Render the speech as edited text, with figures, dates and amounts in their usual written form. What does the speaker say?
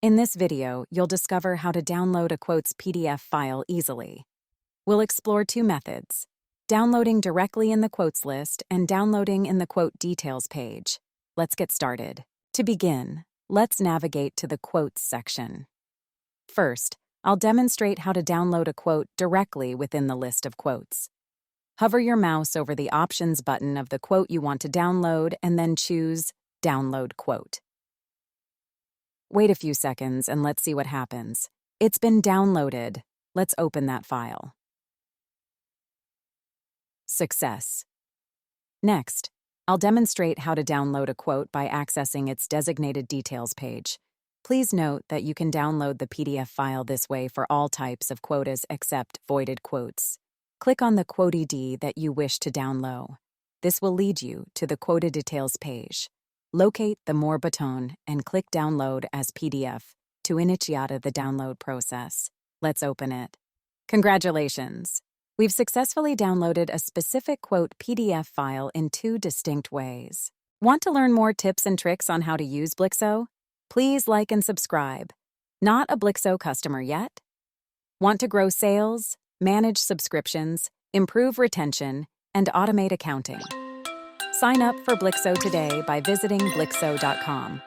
In this video, you'll discover how to download a quotes PDF file easily. We'll explore two methods: downloading directly in the quotes list and downloading in the quote details page. Let's get started. To begin, let's navigate to the quotes section. First, I'll demonstrate how to download a quote directly within the list of quotes. Hover your mouse over the Options button of the quote you want to download and then choose Download Quote. Wait a few seconds and let's see what happens. It's been downloaded. Let's open that file. Success. Next, I'll demonstrate how to download a quote by accessing its designated details page. Please note that you can download the PDF file this way for all types of quotas except voided quotes. Click on the quote ID that you wish to download. This will lead you to the quota details page. Locate the More button and click Download as PDF to initiate the download process. Let's open it. Congratulations! We've successfully downloaded a specific quote PDF file in two distinct ways. Want to learn more tips and tricks on how to use Blixo? Please like and subscribe. Not a Blixo customer yet? Want to grow sales, manage subscriptions, improve retention, and automate accounting? Sign up for Blixo today by visiting Blixo.com.